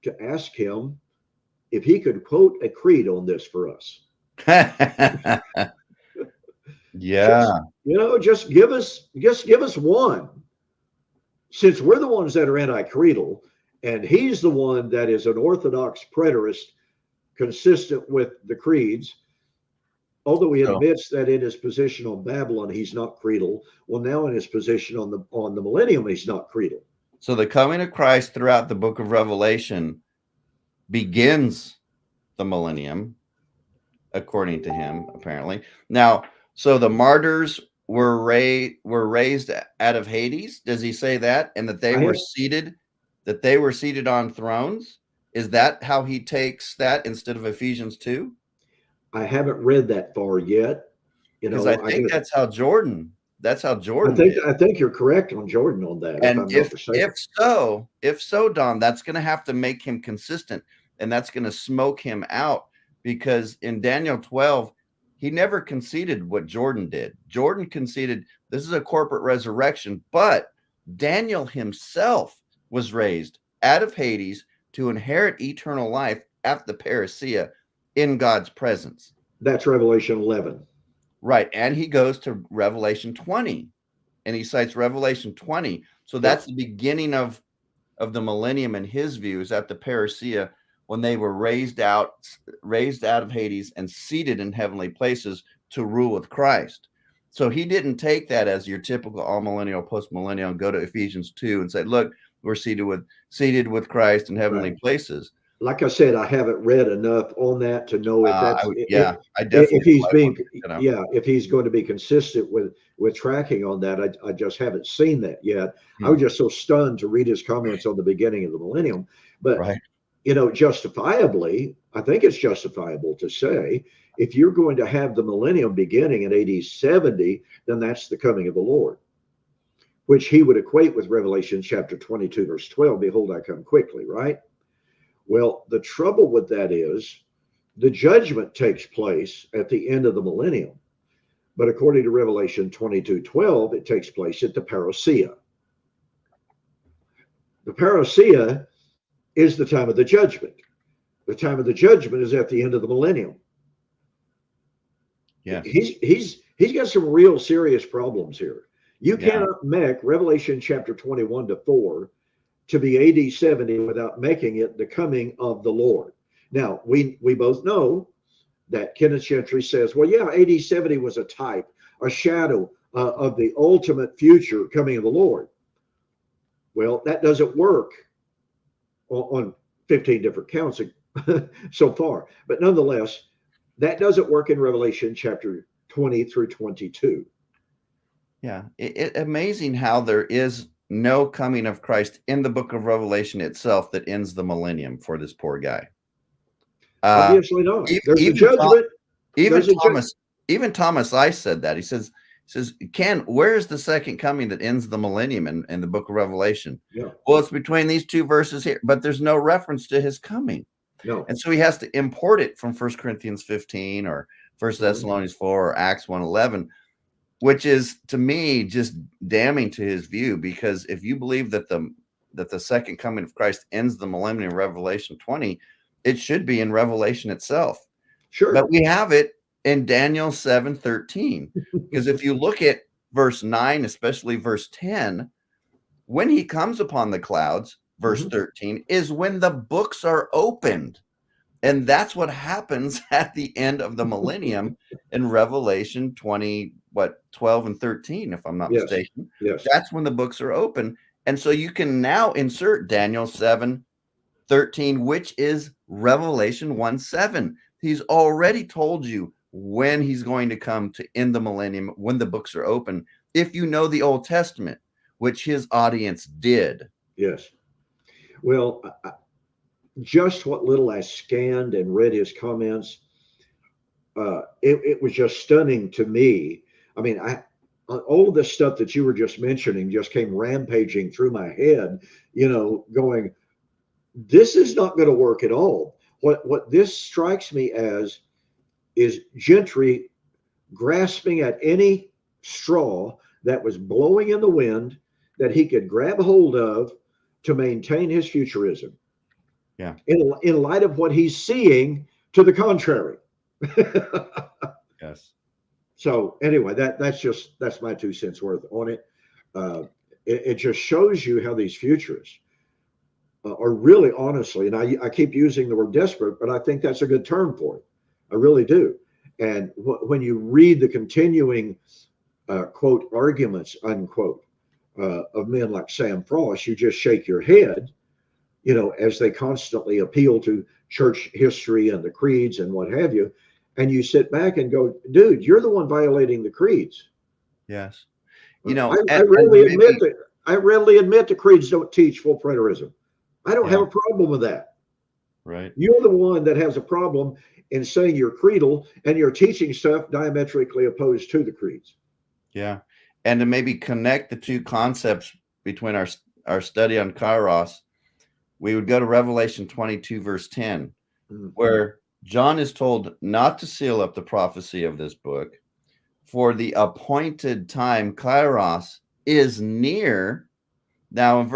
to ask him if he could quote a creed on this for us. Yeah. Just give us one. Since we're the ones that are anti-creedal, and he's the one that is an Orthodox preterist consistent with the creeds, although he admits that in his position on Babylon, he's not creedal. Well, now in his position on the millennium, he's not creedal. So the coming of Christ throughout the book of Revelation begins the millennium, according to him, apparently. Now, so the martyrs were raised out of Hades. Does he say that? And that they were seated on thrones? Is that how he takes that instead of Ephesians 2? I haven't read that far yet. You because I know, I think guess that's how I Jordan think did. I think you're correct on Jordan on that, if And I'm not mistaken. if so, Don, that's going to have to make him consistent, and that's going to smoke him out, because in Daniel 12, he never conceded what Jordan did. Jordan conceded this is a corporate resurrection, but Daniel himself was raised out of Hades to inherit eternal life at the parousia in God's presence. That's Revelation 11. Right. And he goes to Revelation 20, and he cites Revelation 20. So that's the beginning of the millennium in his views at the parousia, when they were raised out of Hades and seated in heavenly places to rule with Christ. So he didn't take that as your typical all-millennial, post-millennial, and go to Ephesians 2 and say, look, we're seated with Christ in heavenly places. Like I said, I haven't read enough on that to know if that's I definitely if he's being know. if he's going to be consistent with tracking on that. I just haven't seen that yet. I was just so stunned to read his comments on the beginning of the millennium. But Right. you know, justifiably, I think it's justifiable to say if you're going to have the millennium beginning in AD 70, then that's the coming of the Lord, which he would equate with Revelation chapter 22, verse 12. Behold, I come quickly, right? Well, the trouble with that is the judgment takes place at the end of the millennium. But according to Revelation 22:12, it takes place at the parousia. The parousia is the time of the judgment. The time of the judgment is at the end of the millennium. Yeah. He's got some real serious problems here. You cannot make Revelation chapter 21 to 4 to be AD 70 without making it the coming of the Lord. Now, we both know that Kenneth Gentry says, well, yeah, AD 70 was a type, a shadow of the ultimate future coming of the Lord. Well, that doesn't work on 15 different counts so far. But nonetheless, that doesn't work in Revelation chapter 20 through 22. Yeah. Amazing how there is no coming of Christ in the book of Revelation itself that ends the millennium for this poor guy. Obviously not. There's a even judgment. Even Thomas Ice said that. He says, Ken, where's the second coming that ends the millennium in the book of Revelation? Yeah. Well, it's between these two verses here, but there's no reference to his coming. No. And so he has to import it from 1 Corinthians 15 or 1 Thessalonians 4 or Acts 1:11, which is, to me, just damning to his view, because if you believe that the second coming of Christ ends the millennium in Revelation 20, it should be in Revelation itself. Sure. But we have it in Daniel 7:13. Because if you look at verse 9, especially verse 10, when he comes upon the clouds, verse 13, is when the books are opened. And that's what happens at the end of the millennium in Revelation 20, 12 and 13, if I'm not mistaken. Yes. That's when the books are open. And so you can now insert Daniel 7:13, which is Revelation 1:7. He's already told you when he's going to come to end the millennium, when the books are open, if you know the Old Testament, which his audience did. Yes. Well, just what little I scanned and read his comments, it was just stunning to me. I mean, all of the stuff that you were just mentioning just came rampaging through my head, going, this is not going to work at all. What this strikes me as is Gentry grasping at any straw that was blowing in the wind that he could grab hold of to maintain his futurism. Yeah. In light of what he's seeing to the contrary. Yes. So anyway, that's my 2 cents worth on it. It just shows you how these futurists are really, honestly, and I keep using the word desperate, but I think that's a good term for it. I really do. And when you read the continuing quote arguments unquote of men like Sam Frost, you just shake your head, as they constantly appeal to church history and the creeds and what have you. And you sit back and go, dude, you're the one violating the creeds. Yes. I readily admit the creeds don't teach full preterism. I don't have a problem with that. Right. You're the one that has a problem in saying your creedal, and you're teaching stuff diametrically opposed to the creeds. Yeah. And to maybe connect the two concepts between our study on kairos, we would go to Revelation 22, verse 10, where John is told not to seal up the prophecy of this book, for the appointed time, kairos, is near. Now, in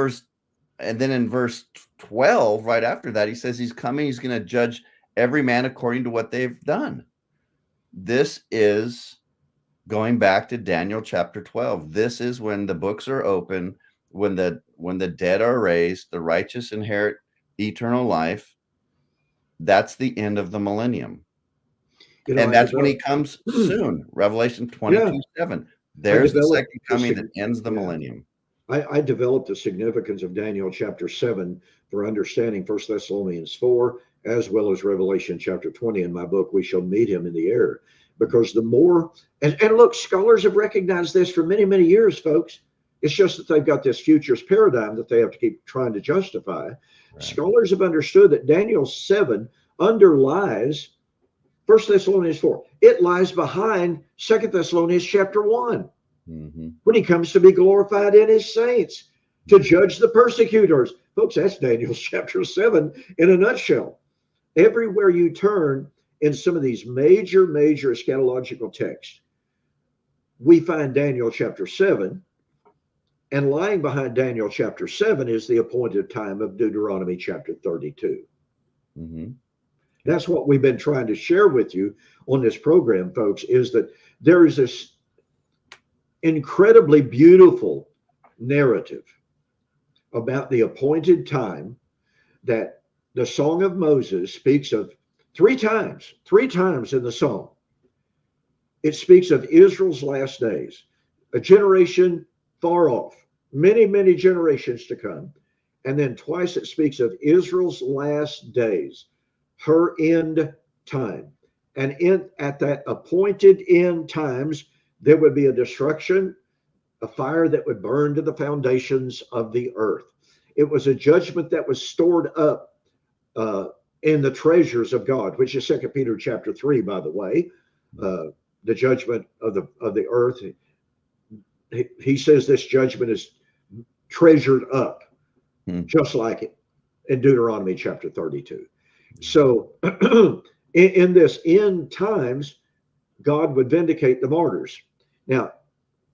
verse 12, right after that, he says he's coming, he's going to judge every man according to what they've done. This is going back to Daniel chapter 12. This is when the books are open, when the dead are raised, the righteous inherit eternal life. That's the end of the millennium. And that's when he comes soon. Revelation 22:7. There's the second coming that ends the millennium. I developed the significance of Daniel chapter 7 for understanding 1 Thessalonians 4, as well as Revelation chapter 20 in my book, We Shall Meet Him in the Air. Because the more, and look, scholars have recognized this for many, many years, folks. It's just that they've got this futurist paradigm that they have to keep trying to justify. Right. Scholars have understood that Daniel 7 underlies 1 Thessalonians 4. It lies behind 2 Thessalonians chapter 1. When he comes to be glorified in his saints, to judge the persecutors. Folks, that's Daniel chapter 7 in a nutshell. Everywhere you turn in some of these major eschatological texts, we find Daniel chapter 7, and lying behind Daniel chapter 7 is the appointed time of Deuteronomy chapter 32. That's what we've been trying to share with you on this program, folks, is that there is this incredibly beautiful narrative about the appointed time that the Song of Moses speaks of three times in the song. It speaks of Israel's last days, a generation far off, many generations to come. And then twice it speaks of Israel's last days, her end time. And at that appointed end times, there would be a destruction, a fire that would burn to the foundations of the earth. It was a judgment that was stored up in the treasures of God, which is 2 Peter chapter 3, by the way. The judgment of the earth. He says this judgment is treasured up, just like it in Deuteronomy chapter 32. So in this end times, God would vindicate the martyrs. Now,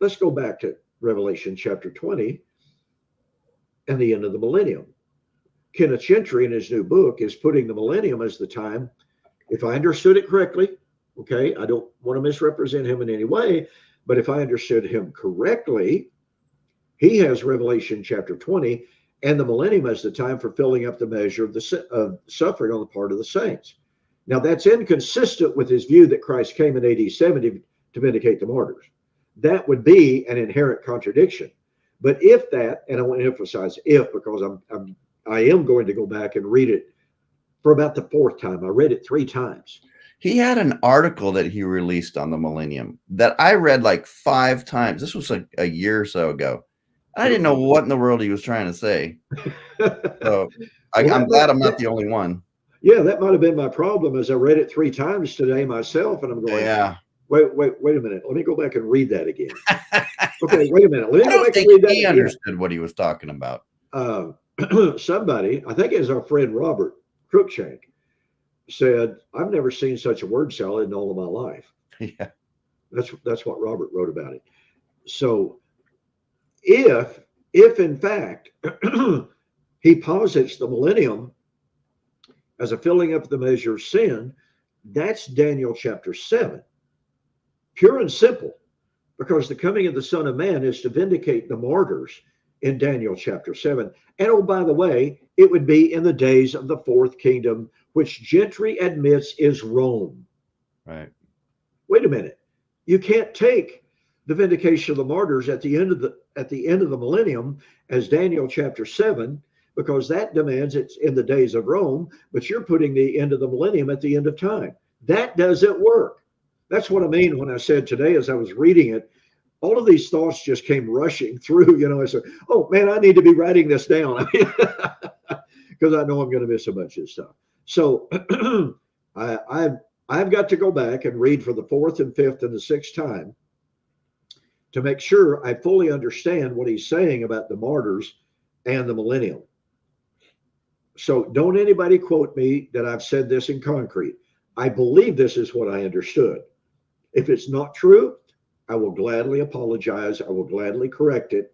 let's go back to Revelation chapter 20 and the end of the millennium. Kenneth Gentry in his new book is putting the millennium as the time, if I understood it correctly, okay, I don't want to misrepresent him in any way, but if I understood him correctly, he has Revelation chapter 20 and the millennium as the time for filling up the measure of suffering on the part of the saints. Now, that's inconsistent with his view that Christ came in AD 70 to vindicate the martyrs. That would be an inherent contradiction. But if that, and I want to emphasize if, because I am going to go back and read it for about the fourth time. I read it 3 times. He had an article that he released on the millennium that I read like 5 times. This was like a year or so ago. I didn't know what in the world he was trying to say. So I'm glad I'm not the only one. Yeah, that might have been my problem, as I read it 3 times today myself, and I'm going, yeah. Wait a minute. Let me go back and read that again. Okay, wait a minute. Let me go back and read that he again. Understood what he was talking about. Somebody, I think it was our friend Robert Cruikshank, said, I've never seen such a word salad in all of my life. Yeah. That's what Robert wrote about it. So if in fact he posits the millennium as a filling up the measure of sin, that's Daniel chapter 7. Pure and simple, because the coming of the Son of Man is to vindicate the martyrs in Daniel chapter 7. And oh, by the way, it would be in the days of the fourth kingdom, which Gentry admits is Rome. Right. Wait a minute. You can't take the vindication of the martyrs at the end of the millennium as Daniel chapter 7, because that demands it's in the days of Rome, but you're putting the end of the millennium at the end of time. That doesn't work. That's what I mean when I said today, as I was reading it, all of these thoughts just came rushing through. I said, oh man, I need to be writing this down because I know I'm going to miss a bunch of stuff. So I've got to go back and read for the fourth and fifth and the sixth time to make sure I fully understand what he's saying about the martyrs and the millennium. So don't anybody quote me that I've said this in concrete. I believe this is what I understood. If it's not true, I will gladly apologize. I will gladly correct it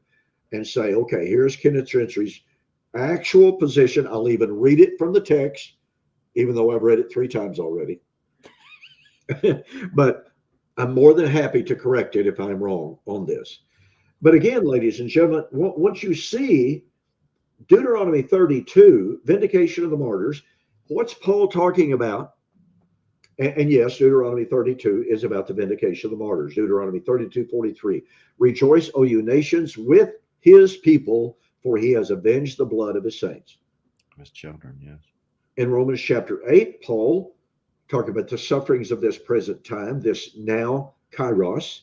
and say, okay, here's Kenneth Gentry's actual position. I'll even read it from the text, even though I've read it 3 times already. But I'm more than happy to correct it if I'm wrong on this. But again, ladies and gentlemen, once you see Deuteronomy 32, vindication of the martyrs, what's Paul talking about? And yes, Deuteronomy 32 is about the vindication of the martyrs. Deuteronomy 32:43. Rejoice, O you nations, with his people, for he has avenged the blood of his saints. His children, yes. In Romans chapter 8, Paul talking about the sufferings of this present time, this now kairos,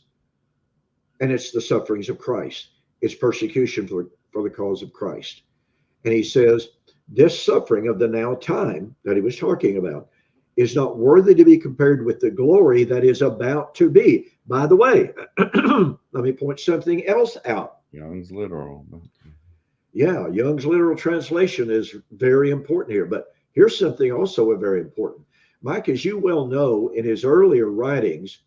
and it's the sufferings of Christ. It's persecution for the cause of Christ. And he says, this suffering of the now time that he was talking about is not worthy to be compared with the glory that is about to be. By the way, let me point something else out. Young's literal. Yeah, Young's literal translation is very important here. But here's something also very important. Mike, as you well know, in his earlier writings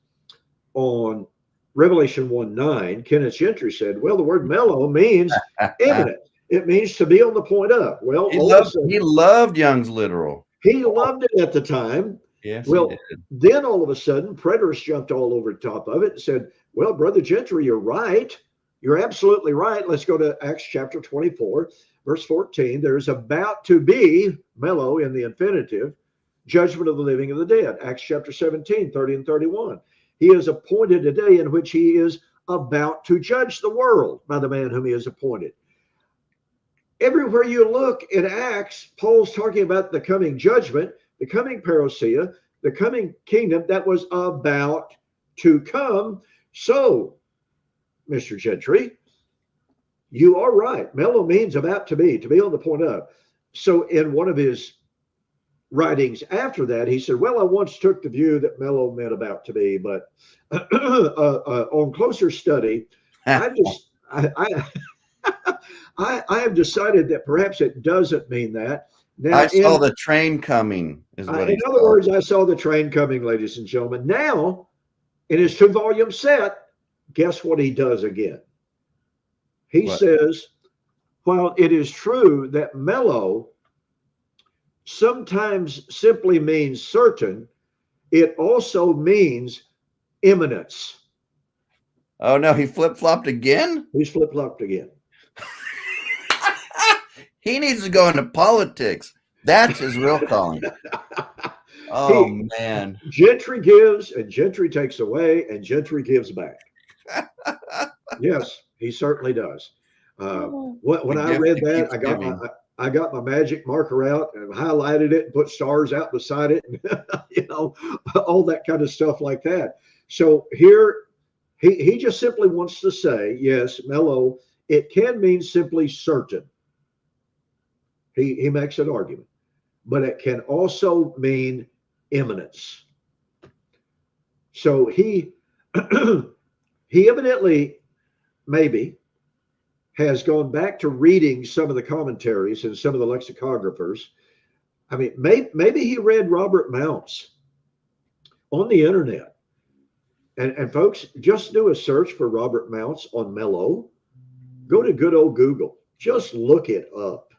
on Revelation 1:9, Kenneth Gentry said, well, the word mellow means imminent. It means to be on the point of. Well, he loved Young's literal. He loved it at the time. Yes, well, he did. Then all of a sudden, preterists jumped all over the top of it and said, well, Brother Gentry, you're right. You're absolutely right. Let's go to Acts chapter 24, verse 14. There's about to be, mellow in the infinitive, judgment of the living and the dead. Acts chapter 17, 30 and 31. He is appointed a day in which he is about to judge the world by the man whom he has appointed. Everywhere you look in Acts, Paul's talking about the coming judgment, the coming parousia, the coming kingdom that was about to come. So, Mr. Gentry, you are right. Mellow means about to be on the point of. So in one of his writings after that, he said, well, I once took the view that mellow meant about to be, but on closer study, I have decided that perhaps it doesn't mean that. Now, I saw the train coming, is what in other words, I saw the train coming, ladies and gentlemen. Now, in his 2-volume set, guess what he does again? He says, while it is true that mellow sometimes simply means certain, it also means imminence. Oh, no, he flip-flopped again? He's flip-flopped again. He needs to go into politics. That's his real calling. Oh, man. Gentry gives and Gentry takes away and Gentry gives back. Yes, he certainly does. When I read that, I got my magic marker out and highlighted it and put stars out beside it, and all that kind of stuff like that. So here, he just simply wants to say, yes, mellow, it can mean simply certain. He makes an argument, but it can also mean imminence. So he evidently maybe has gone back to reading some of the commentaries and some of the lexicographers. I mean, maybe he read Robert Mounce on the internet. And folks, just do a search for Robert Mounce on mellow. Go to good old Google. Just look it up.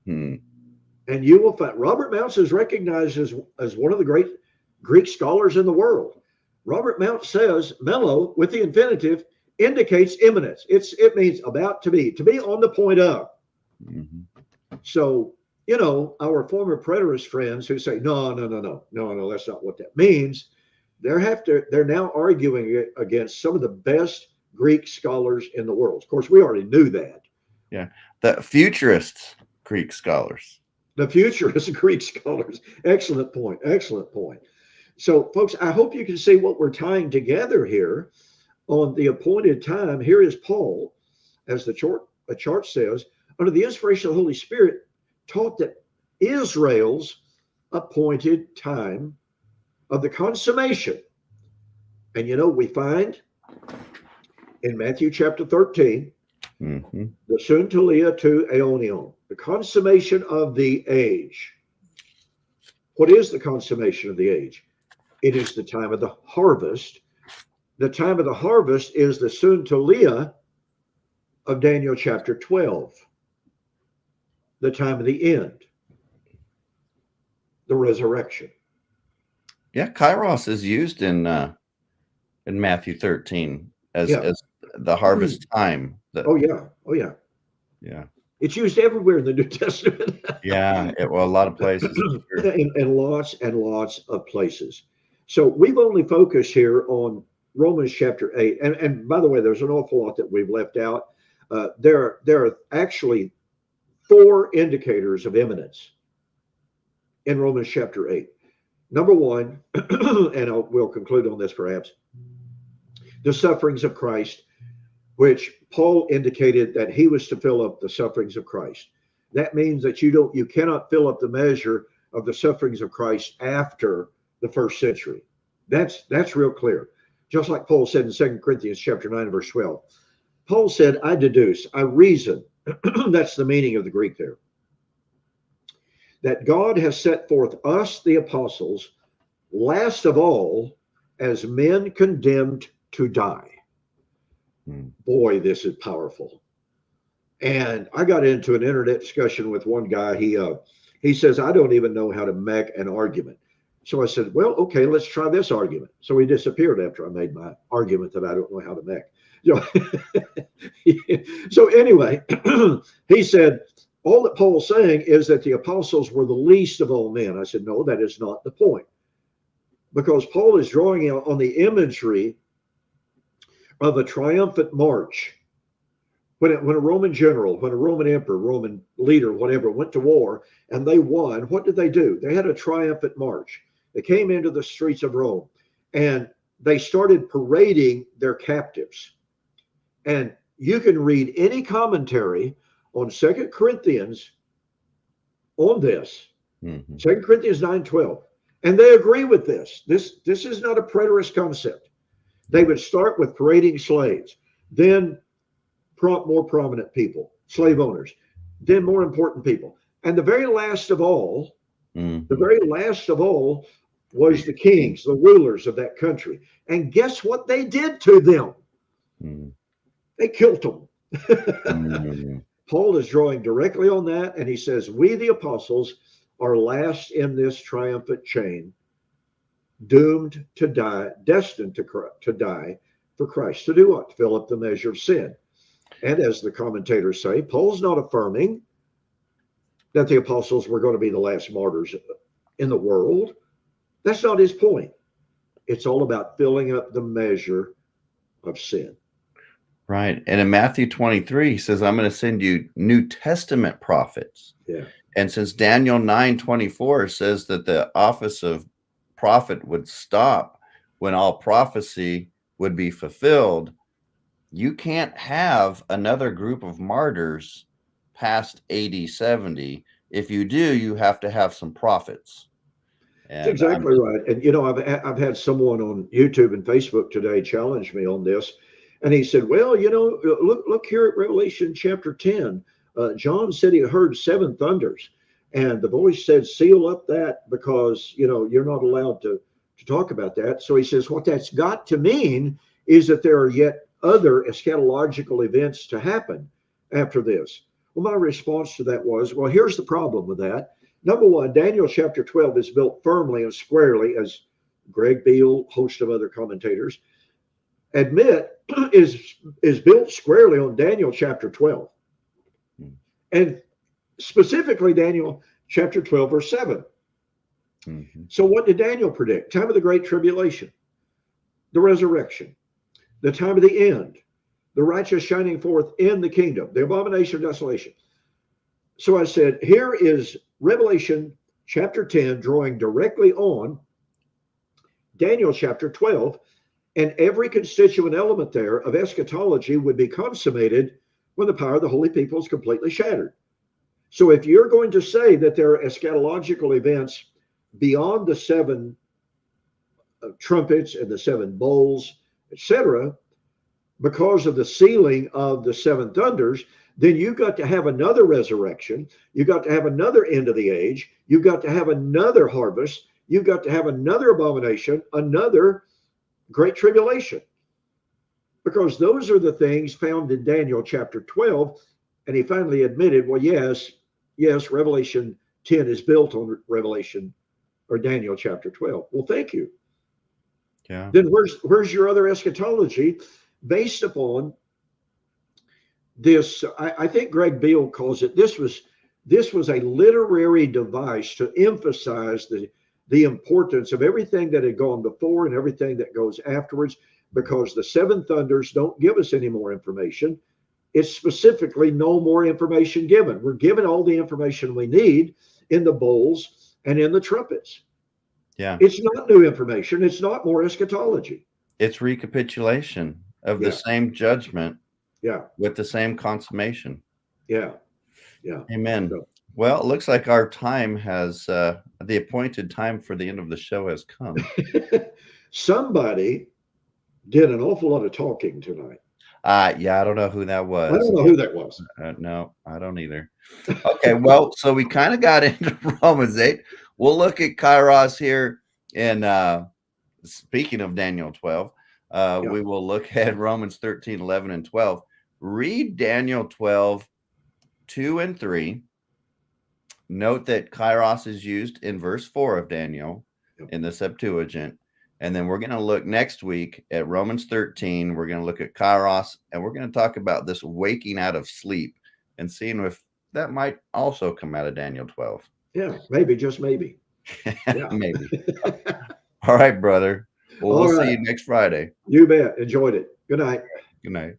And you will find Robert Mounce is recognized as one of the great Greek scholars in the world. Robert Mounce says mellow with the infinitive indicates imminence. It means about to be on the point of. So, our former preterist friends who say, no, that's not what that means. They're now arguing against some of the best Greek scholars in the world. Of course, we already knew that. Yeah. The futurists, Greek scholars. The futurist Greek scholars. Excellent point. Excellent point. So, folks, I hope you can see what we're tying together here on the appointed time. Here is Paul, as the chart says, under the inspiration of the Holy Spirit, taught that Israel's appointed time of the consummation. And we find in Matthew chapter 13, the suntelia to aeonion, the consummation of the age. What is the consummation of the age? It is the time of the harvest. The time of the harvest is the suntelia of Daniel chapter 12, the time of the end, the resurrection. Yeah, kairos is used in Matthew 13 as the harvest time. Oh yeah. It's used everywhere in the New Testament. Well, a lot of places. and lots and lots of places. So we've only focused here on Romans chapter 8. And by the way, there's an awful lot that we've left out. There are actually 4 indicators of imminence in Romans chapter 8. Number 1, and we'll conclude on this perhaps, the sufferings of Christ, which Paul indicated that he was to fill up the sufferings of Christ. That means that you cannot fill up the measure of the sufferings of Christ after the first century. That's real clear. Just like Paul said in 2 Corinthians chapter 9, verse 12. Paul said, I deduce, I reason, that's the meaning of the Greek there, that God has set forth us, the apostles, last of all, as men condemned to die. Boy, this is powerful. And I got into an internet discussion with one guy. He says, I don't even know how to make an argument. So I said, well, okay, let's try this argument. So he disappeared after I made my argument that I don't know how to make. So anyway, he said, all that Paul's saying is that the apostles were the least of all men. I said, no, that is not the point. Because Paul is drawing out on the imagery of a triumphant march. When a Roman general, when a Roman emperor, Roman leader, whatever, went to war and they won, what did they do? They had a triumphant march. They came into the streets of Rome and they started parading their captives. And you can read any commentary on 2 Corinthians on this, 2 Corinthians 9:12, and they agree with this. This is not a preterist concept. They would start with parading slaves, then more prominent people, slave owners, then more important people. And the very last of all, was the kings, the rulers of that country. And guess what they did to them? They killed them. Paul is drawing directly on that, and he says, we, the apostles, are last in this triumphant chain, doomed to die, destined to die for Christ. To do what? Fill up the measure of sin. And as the commentators say, Paul's not affirming that the apostles were going to be the last martyrs in the world. That's not his point. It's all about filling up the measure of sin. Right. And in Matthew 23, he says, I'm going to send you New Testament prophets. Yeah. And since Daniel 9:24 says that the office of prophet would stop when all prophecy would be fulfilled, you can't have another group of martyrs past AD 70. If you do, you have to have some prophets. That's exactly right. And, I've had someone on YouTube and Facebook today challenge me on this. And he said, well, look here at Revelation chapter 10. John said he heard 7 thunders. And the voice said, seal up that because, you're not allowed to talk about that. So he says, what that's got to mean is that there are yet other eschatological events to happen after this. Well, my response to that was, well, here's the problem with that. Number one, Daniel chapter 12 is built firmly and squarely, as Greg Beale, host of other commentators, admit is built squarely on Daniel chapter 12. And specifically Daniel chapter 12, verse 7. So what did Daniel predict? Time of the Great Tribulation, the resurrection, the time of the end, the righteous shining forth in the kingdom, the abomination of desolation. So I said, here is Revelation chapter 10 drawing directly on Daniel chapter 12, and every constituent element there of eschatology would be consummated when the power of the holy people is completely shattered. So if you're going to say that there are eschatological events beyond the seven trumpets and the seven bowls, etc., because of the sealing of the seven thunders, then you got to have another resurrection. You got to have another end of the age. You got to have another harvest. You got to have another abomination, another great tribulation. Because those are the things found in Daniel chapter 12. And he finally admitted, well, yes, Revelation 10 is built on Revelation or Daniel chapter 12. Well, thank you. Yeah. Then where's your other eschatology based upon this? I think Greg Beale calls it, this was a literary device to emphasize the importance of everything that had gone before and everything that goes afterwards, because the seven thunders don't give us any more information. It's specifically no more information given. We're given all the information we need in the bowls and in the trumpets. Yeah. It's not new information. It's not more eschatology. It's recapitulation of the same judgment. Yeah. With the same consummation. Yeah. Yeah. Amen. So, well, it looks like our time has, the appointed time for the end of the show has come. Somebody did an awful lot of talking tonight. Yeah, I don't know who that was. I don't know who that was. No, I don't either. Okay, well, so we kind of got into Romans 8. We'll look at kairos here. And speaking of Daniel 12, we will look at Romans 13, 11, and 12. Read Daniel 12, 2 and 3. Note that kairos is used in verse 4 of Daniel in the Septuagint. And then we're going to look next week at Romans 13. We're going to look at kairos, and we're going to talk about this waking out of sleep and seeing if that might also come out of Daniel 12. Yeah, maybe, just maybe. Yeah. Maybe. All right, brother. Well, we'll see you next Friday. You bet. Enjoyed it. Good night. Good night.